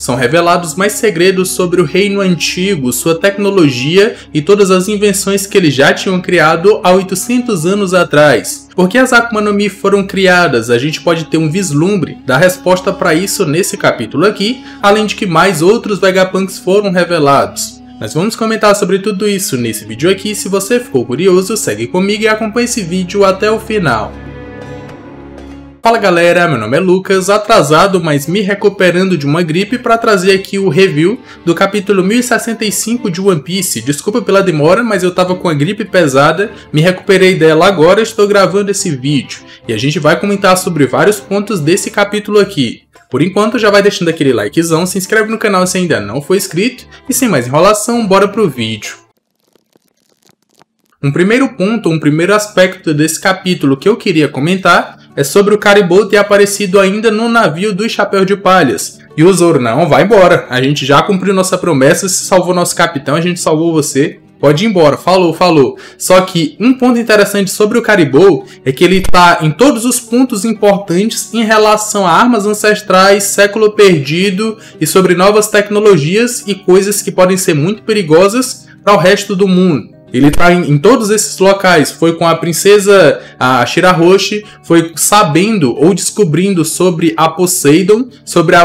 São revelados mais segredos sobre o reino antigo, sua tecnologia e todas as invenções que eles já tinham criado há 800 anos atrás. Por que as Akuma no Mi foram criadas? A gente pode ter um vislumbre da resposta para isso nesse capítulo aqui, além de que mais outros Vegapunks foram revelados. Nós vamos comentar sobre tudo isso nesse vídeo aqui. Se você ficou curioso, segue comigo e acompanhe esse vídeo até o final. Fala galera, meu nome é Lucas, atrasado, mas me recuperando de uma gripe para trazer aqui o review do capítulo 1065 de One Piece. Desculpa pela demora, mas eu tava com a gripe pesada, me recuperei dela agora e estou gravando esse vídeo. E a gente vai comentar sobre vários pontos desse capítulo aqui. Por enquanto já vai deixando aquele likezão, se inscreve no canal se ainda não for inscrito e sem mais enrolação, bora pro vídeo. Um primeiro ponto, um primeiro aspecto desse capítulo que eu queria comentar é sobre o Caribou ter aparecido ainda no navio dos Chapéus de Palhas. E o Zoro, não, vai embora, a gente já cumpriu nossa promessa, se salvou nosso capitão, a gente salvou você, pode ir embora, falou. Só que um ponto interessante sobre o Caribou é que ele tá em todos os pontos importantes em relação a armas ancestrais, século perdido e sobre novas tecnologias e coisas que podem ser muito perigosas para o resto do mundo. Ele tá em todos esses locais, foi com a princesa a Shirahoshi, foi sabendo ou descobrindo sobre a Poseidon, sobre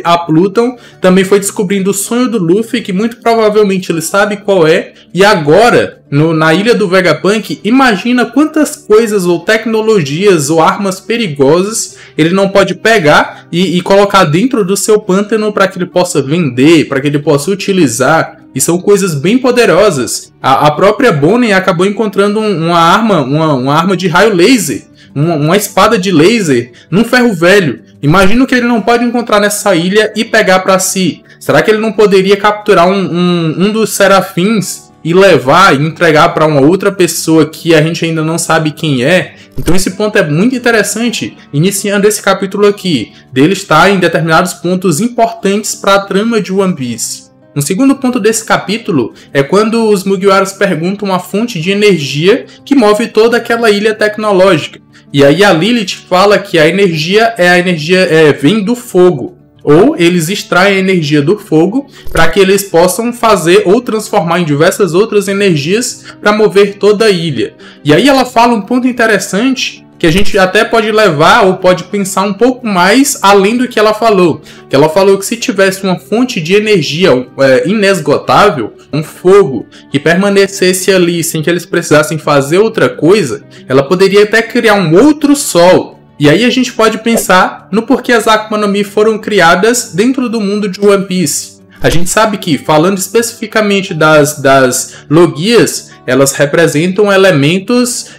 a Pluton, também foi descobrindo o sonho do Luffy, que muito provavelmente ele sabe qual é, e agora, na ilha do Vegapunk, imagina quantas coisas ou tecnologias ou armas perigosas ele não pode pegar e colocar dentro do seu pântano para que ele possa vender, para que ele possa utilizar. E são coisas bem poderosas. A própria Bonnie acabou encontrando uma arma de raio laser, uma espada de laser, num ferro velho. Imagina o que ele não pode encontrar nessa ilha e pegar para si. Será que ele não poderia capturar um dos serafins e levar e entregar para uma outra pessoa que a gente ainda não sabe quem é? Então esse ponto é muito interessante, iniciando esse capítulo aqui, dele estar em determinados pontos importantes para a trama de One Piece. Um segundo ponto desse capítulo é quando os Mugiwaras perguntam a fonte de energia que move toda aquela ilha tecnológica. E aí a Lilith fala que a energia vem do fogo. Ou eles extraem a energia do fogo para que eles possam fazer ou transformar em diversas outras energias para mover toda a ilha. E aí ela fala um ponto interessante que a gente até pode levar ou pode pensar um pouco mais além do que ela falou. Que ela falou que se tivesse uma fonte de energia inesgotável, um fogo que permanecesse ali sem que eles precisassem fazer outra coisa, ela poderia até criar um outro sol. E aí a gente pode pensar no porquê as Akuma no Mi foram criadas dentro do mundo de One Piece. A gente sabe que, falando especificamente das Logias, elas representam elementos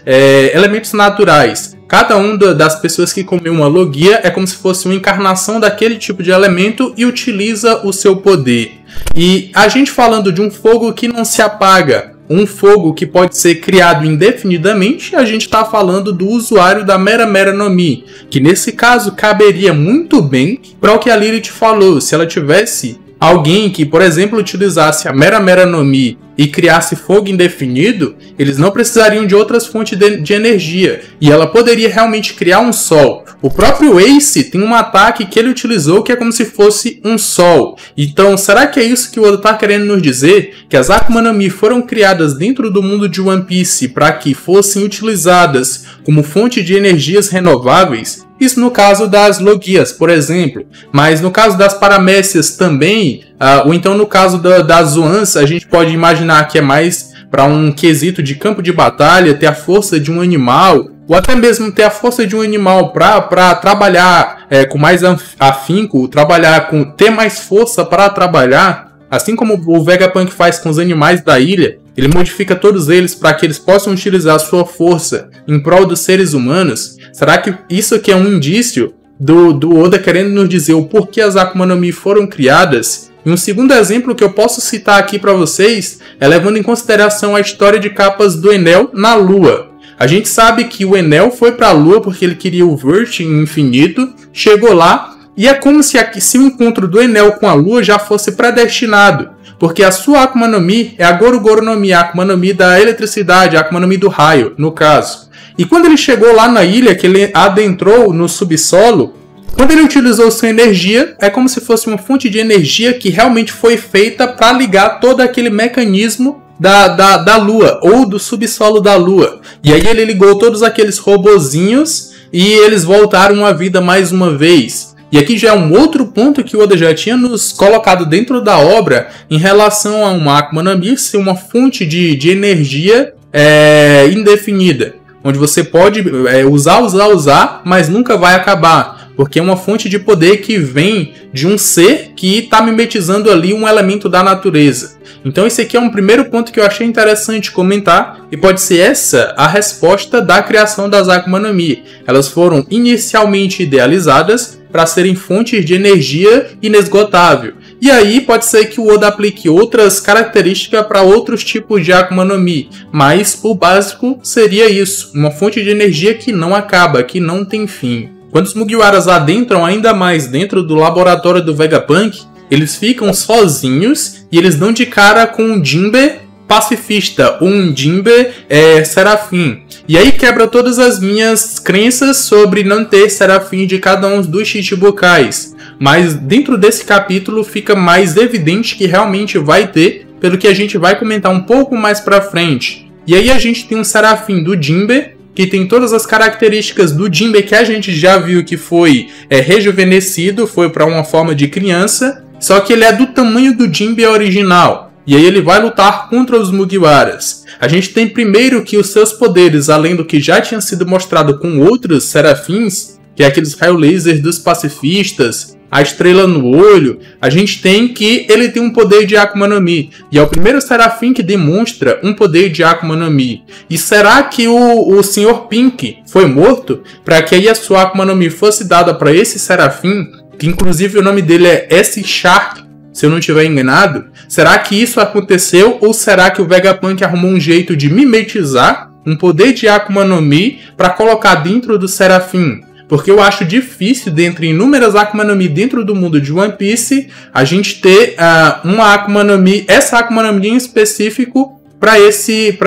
naturais. Cada uma das pessoas que comeu uma Logia é como se fosse uma encarnação daquele tipo de elemento e utiliza o seu poder. E a gente falando de um fogo que não se apaga, um fogo que pode ser criado indefinidamente, a gente está falando do usuário da Mera Mera no Mi, que nesse caso caberia muito bem para o que a Lilith falou. Se ela tivesse alguém que, por exemplo, utilizasse a Mera Mera no Mi e criasse fogo indefinido, eles não precisariam de outras fontes de energia. E ela poderia realmente criar um sol. O próprio Ace tem um ataque que ele utilizou que é como se fosse um sol. Então, será que é isso que o Oda está querendo nos dizer? Que as Akuma no Mi foram criadas dentro do mundo de One Piece para que fossem utilizadas como fonte de energias renováveis? Isso no caso das Logias, por exemplo. Mas no caso das Paramécias também, ou então no caso das Zoans, a gente pode imaginar que é mais para um quesito de campo de batalha, ter a força de um animal, ou até mesmo ter a força de um animal para trabalhar com mais afinco, ter mais força para trabalhar. Assim como o Vegapunk faz com os animais da ilha, ele modifica todos eles para que eles possam utilizar a sua força em prol dos seres humanos. Será que isso aqui é um indício do Oda querendo nos dizer o porquê as Akuma no Mi foram criadas? E um segundo exemplo que eu posso citar aqui para vocês é levando em consideração a história de capas do Enel na Lua. A gente sabe que o Enel foi para a Lua porque ele queria o Vert infinito, chegou lá e é como se o encontro do Enel com a Lua já fosse predestinado. Porque a sua Akuma no Mi é a Gorogoro no Mi, a Akuma no Mi da eletricidade, a Akuma no Mi do raio, no caso. E quando ele chegou lá na ilha, que ele adentrou no subsolo, Quando ele utilizou sua energia, é como se fosse uma fonte de energia que realmente foi feita para ligar todo aquele mecanismo da Lua, ou do subsolo da Lua. E aí ele ligou todos aqueles robozinhos e eles voltaram à vida mais uma vez. E aqui já é um outro ponto que o Oda já tinha nos colocado dentro da obra em relação a uma Akuma no Mi ser uma fonte de energia indefinida, onde você pode usar, mas nunca vai acabar, porque é uma fonte de poder que vem de um ser que está mimetizando ali um elemento da natureza. Então esse aqui é um primeiro ponto que eu achei interessante comentar, e pode ser essa a resposta da criação das Akuma no Mi. Elas foram inicialmente idealizadas para serem fontes de energia inesgotável. E aí pode ser que o Oda aplique outras características para outros tipos de Akuma no Mi, mas o básico seria isso, uma fonte de energia que não acaba, que não tem fim. Quando os Mugiwaras adentram ainda mais dentro do laboratório do Vegapunk, eles ficam sozinhos e eles dão de cara com um Jinbe pacifista, um Jinbe serafim. E aí quebra todas as minhas crenças sobre não ter serafim de cada um dos Chichibukais. Mas dentro desse capítulo fica mais evidente que realmente vai ter, pelo que a gente vai comentar um pouco mais pra frente. E aí a gente tem um serafim do Jinbe, que tem todas as características do Jinbe que a gente já viu que foi rejuvenescido, foi para uma forma de criança, só que ele é do tamanho do Jinbe original. E aí ele vai lutar contra os Mugiwaras. A gente tem primeiro que os seus poderes, além do que já tinha sido mostrado com outros serafins, que é aqueles raio laser dos pacifistas, a estrela no olho, a gente tem que ele tem um poder de Akuma no Mi. E é o primeiro serafim que demonstra um poder de Akuma no Mi. E será que o Sr. Pink foi morto para que aí a sua Akuma no Mi fosse dada para esse serafim, que inclusive o nome dele é S-Shark, se eu não estiver enganado? Será que isso aconteceu ou será que o Vegapunk arrumou um jeito de mimetizar um poder de Akuma no Mi para colocar dentro do serafim? Porque eu acho difícil, dentre inúmeras Akuma no Mi dentro do mundo de One Piece, a gente ter uma Akuma no Mi, essa Akuma no Mi em específico, para esse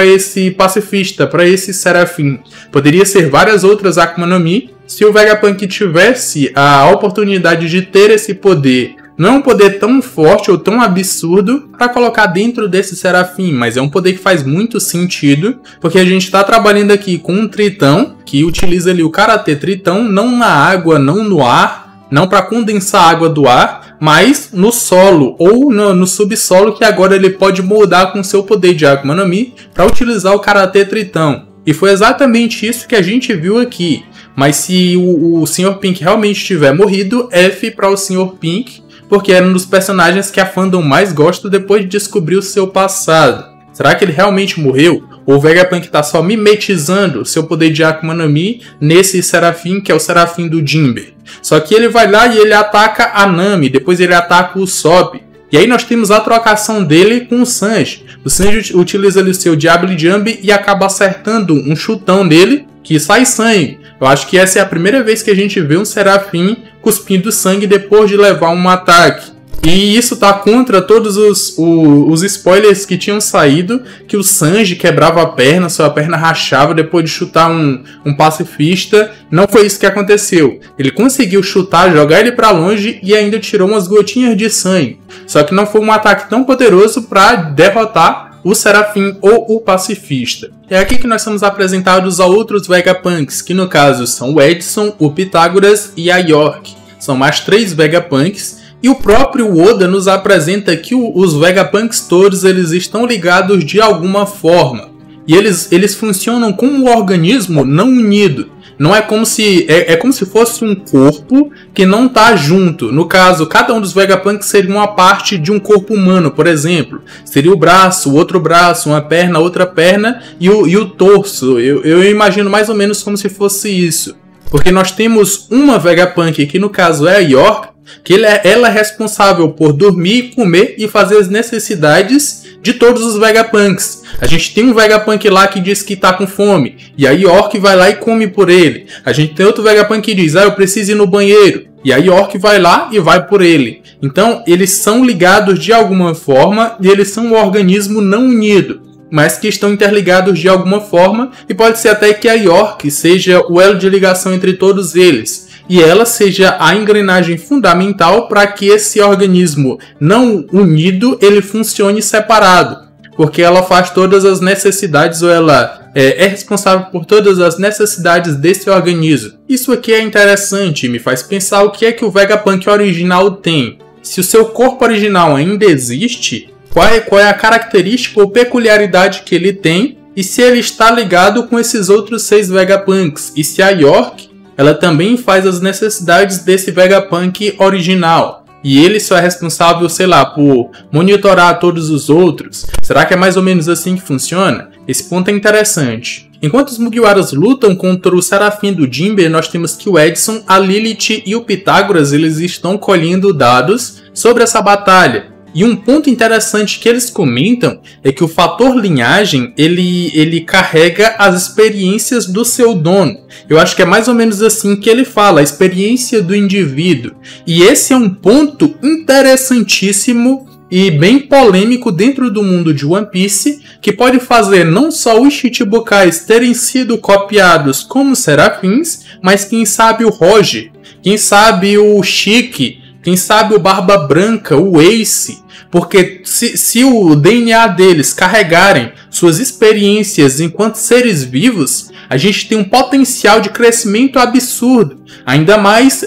pacifista, para esse serafim. Poderia ser várias outras Akuma no Mi, se o Vegapunk tivesse a oportunidade de ter esse poder. Não é um poder tão forte ou tão absurdo para colocar dentro desse serafim, mas é um poder que faz muito sentido, porque a gente está trabalhando aqui com um tritão que utiliza ali o Karatê Tritão, não na água, não no ar, não para condensar a água do ar, mas no solo ou no subsolo, que agora ele pode moldar com seu poder de Akuma no Mi para utilizar o Karatê Tritão. E foi exatamente isso que a gente viu aqui. Mas se o Sr. Pink realmente tiver morrido, F para o Sr. Pink, porque era um dos personagens que a fandom mais gosta depois de descobrir o seu passado. Será que ele realmente morreu? Ou o Vegapunk está só mimetizando seu poder de Akuma no Mi nesse serafim, que é o serafim do Jinbe? Só que ele vai lá e ele ataca a Nami, depois ele ataca o Usopp. E aí nós temos a trocação dele com o Sanji. O Sanji utiliza ali o seu Diable Jump e acaba acertando um chutão nele, que sai sangue. Eu acho que essa é a primeira vez que a gente vê um serafim cuspindo sangue depois de levar um ataque. E isso tá contra todos os spoilers que tinham saído, que o Sanji quebrava a perna, sua perna rachava depois de chutar um pacifista. Não foi isso que aconteceu. Ele conseguiu chutar, jogar ele para longe e ainda tirou umas gotinhas de sangue. Só que não foi um ataque tão poderoso para derrotar o serafim ou o pacifista. É aqui que nós somos apresentados a outros Vegapunks, que no caso são o Edson, o Pitágoras e a York. São mais 3 Vegapunks. E o próprio Oda nos apresenta que os Vegapunks todos eles estão ligados de alguma forma. E eles funcionam como um organismo não unido. Não é como se como se fosse um corpo que não está junto. No caso, cada um dos Vegapunks seria uma parte de um corpo humano, por exemplo. Seria o braço, o outro braço, uma perna, outra perna e o torso. Eu imagino mais ou menos como se fosse isso. Porque nós temos uma Vegapunk, que no caso é a York, que ela é responsável por dormir, comer e fazer as necessidades de todos os Vegapunks. A gente tem um Vegapunk lá que diz que tá com fome, e a York vai lá e come por ele. A gente tem outro Vegapunk que diz, eu preciso ir no banheiro, e a York vai lá e vai por ele. Então eles são ligados de alguma forma, e eles são um organismo não unido, mas que estão interligados de alguma forma, e pode ser até que a York seja o elo de ligação entre todos eles. e ela seja a engrenagem fundamental para que esse organismo não unido ele funcione separado, porque ela faz todas as necessidades, ou ela é responsável por todas as necessidades desse organismo. Isso aqui é interessante, me faz pensar o que é que o Vegapunk original tem. Se o seu corpo original ainda existe, qual é a característica ou peculiaridade que ele tem, e se ele está ligado com esses outros 6 Vegapunks, e se a York ela também faz as necessidades desse Vegapunk original. E ele só é responsável, sei lá, por monitorar todos os outros. Será que é mais ou menos assim que funciona? Esse ponto é interessante. Enquanto os Mugiwaras lutam contra o Serafim do Jinbe, nós temos que o Edson, a Lilith e o Pitágoras eles estão colhendo dados sobre essa batalha. E um ponto interessante que eles comentam é que o fator linhagem, ele carrega as experiências do seu dono. Eu acho que é mais ou menos assim que ele fala, a experiência do indivíduo. E esse é um ponto interessantíssimo e bem polêmico dentro do mundo de One Piece, que pode fazer não só os Chichibukais terem sido copiados como serafins, mas quem sabe o Roger, quem sabe o Chique, quem sabe o Barba Branca, o Ace, porque se o DNA deles carregarem suas experiências enquanto seres vivos, a gente tem um potencial de crescimento absurdo, ainda mais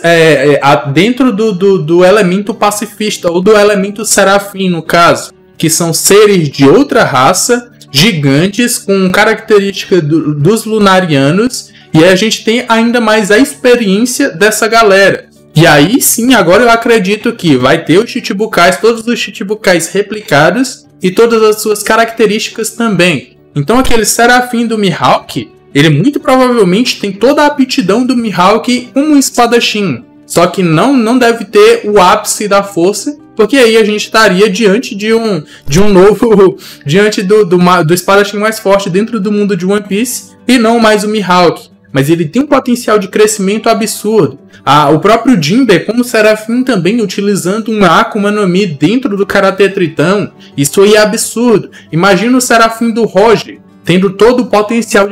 dentro do elemento pacifista, ou do elemento serafim no caso, que são seres de outra raça, gigantes, com características dos lunarianos, e a gente tem ainda mais a experiência dessa galera. E aí sim, agora eu acredito que vai ter os Chichibukais, todos os Chichibukais replicados e todas as suas características também. Então aquele Serafim do Mihawk, ele muito provavelmente tem toda a aptidão do Mihawk como um espadachim. Só que não deve ter o ápice da força, porque aí a gente estaria diante de um novo... diante do espadachim mais forte dentro do mundo de One Piece, e não mais o Mihawk. Mas ele tem um potencial de crescimento absurdo. O próprio Jinbe, como Serafim, também utilizando um Akuma no Mi dentro do Karate Tritão. Isso aí é absurdo. Imagina o Serafim do Roger, tendo todo o potencial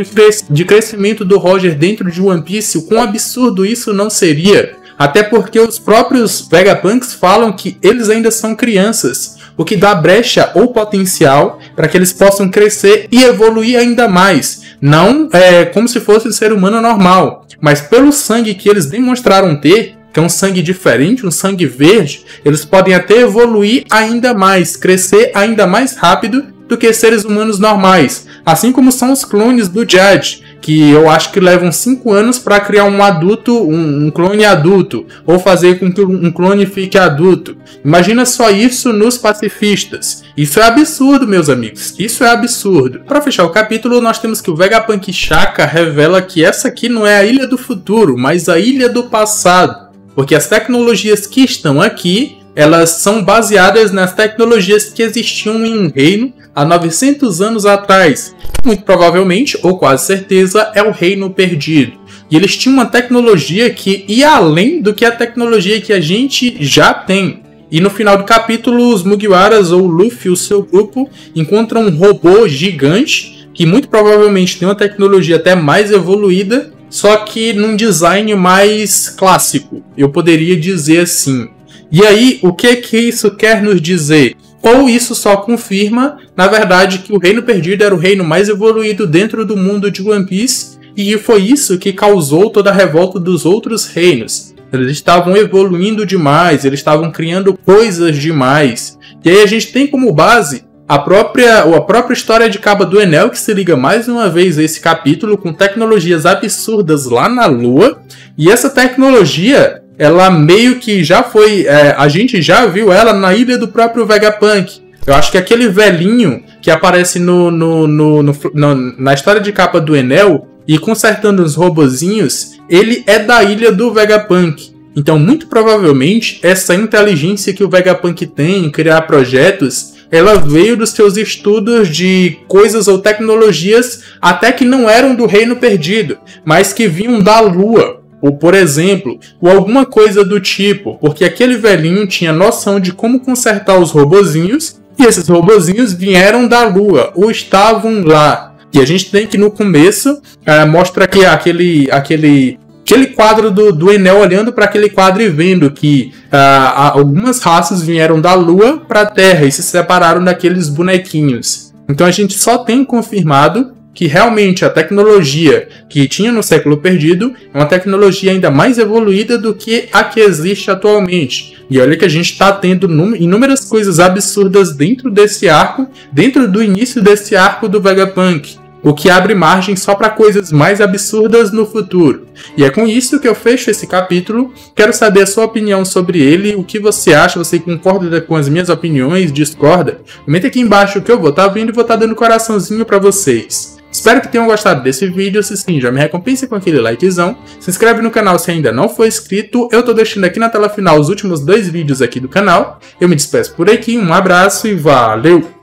de crescimento do Roger dentro de One Piece. O quão absurdo isso não seria? Até porque os próprios Vegapunks falam que eles ainda são crianças, o que dá brecha ou potencial para que eles possam crescer e evoluir ainda mais. Não como se fosse um ser humano normal, mas pelo sangue que eles demonstraram ter, que é um sangue diferente, um sangue verde, eles podem até evoluir ainda mais, crescer ainda mais rápido do que seres humanos normais. Assim como são os clones do Judge, que eu acho que levam 5 anos para criar um adulto, um clone adulto, ou fazer com que um clone fique adulto. Imagina só isso nos pacifistas. Isso é absurdo, meus amigos. Isso é absurdo. Para fechar o capítulo, nós temos que o Vegapunk Shaka revela que essa aqui não é a Ilha do Futuro, mas a Ilha do Passado. Porque as tecnologias que estão aqui, elas são baseadas nas tecnologias que existiam em um reino há 900 anos atrás. Muito provavelmente, ou quase certeza, é o Reino Perdido. E eles tinham uma tecnologia que ia além do que a tecnologia que a gente já tem. E no final do capítulo, os Mugiwaras, ou Luffy e o seu grupo, encontram um robô gigante, que muito provavelmente tem uma tecnologia até mais evoluída, só que num design mais clássico, eu poderia dizer assim. E aí, o que isso quer nos dizer? Ou isso só confirma, na verdade, que o Reino Perdido era o reino mais evoluído dentro do mundo de One Piece, e foi isso que causou toda a revolta dos outros reinos. Eles estavam evoluindo demais, eles estavam criando coisas demais. E aí a gente tem como base a própria história de Caba do Enel, que se liga mais uma vez a esse capítulo, com tecnologias absurdas lá na Lua, e essa tecnologia... ela meio que já foi... a gente já viu ela na ilha do próprio Vegapunk. Eu acho que aquele velhinho que aparece na história de Capa do Enel e consertando os robozinhos, ele é da ilha do Vegapunk. Então, muito provavelmente, essa inteligência que o Vegapunk tem em criar projetos, ela veio dos seus estudos de coisas ou tecnologias até que não eram do Reino Perdido, mas que vinham da Lua. Ou, por exemplo, ou alguma coisa do tipo, porque aquele velhinho tinha noção de como consertar os robozinhos, e esses robozinhos vieram da Lua, ou estavam lá. E a gente tem que no começo, mostra que aquele aquele quadro do Enel olhando para aquele quadro e vendo que algumas raças vieram da Lua para a Terra e se separaram daqueles bonequinhos. Então a gente só tem confirmado que realmente a tecnologia que tinha no século perdido é uma tecnologia ainda mais evoluída do que a que existe atualmente. E olha que a gente está tendo inúmeras coisas absurdas dentro desse arco, dentro do início desse arco do Vegapunk, o que abre margem só para coisas mais absurdas no futuro. E é com isso que eu fecho esse capítulo. Quero saber a sua opinião sobre ele, o que você acha, você concorda com as minhas opiniões, discorda? Comenta aqui embaixo que eu vou estar vendo e vou estar dando coraçãozinho para vocês. Espero que tenham gostado desse vídeo, se sim, já me recompense com aquele likezão, se inscreve no canal se ainda não for inscrito, eu tô deixando aqui na tela final os últimos 2 vídeos aqui do canal, eu me despeço por aqui, um abraço e valeu!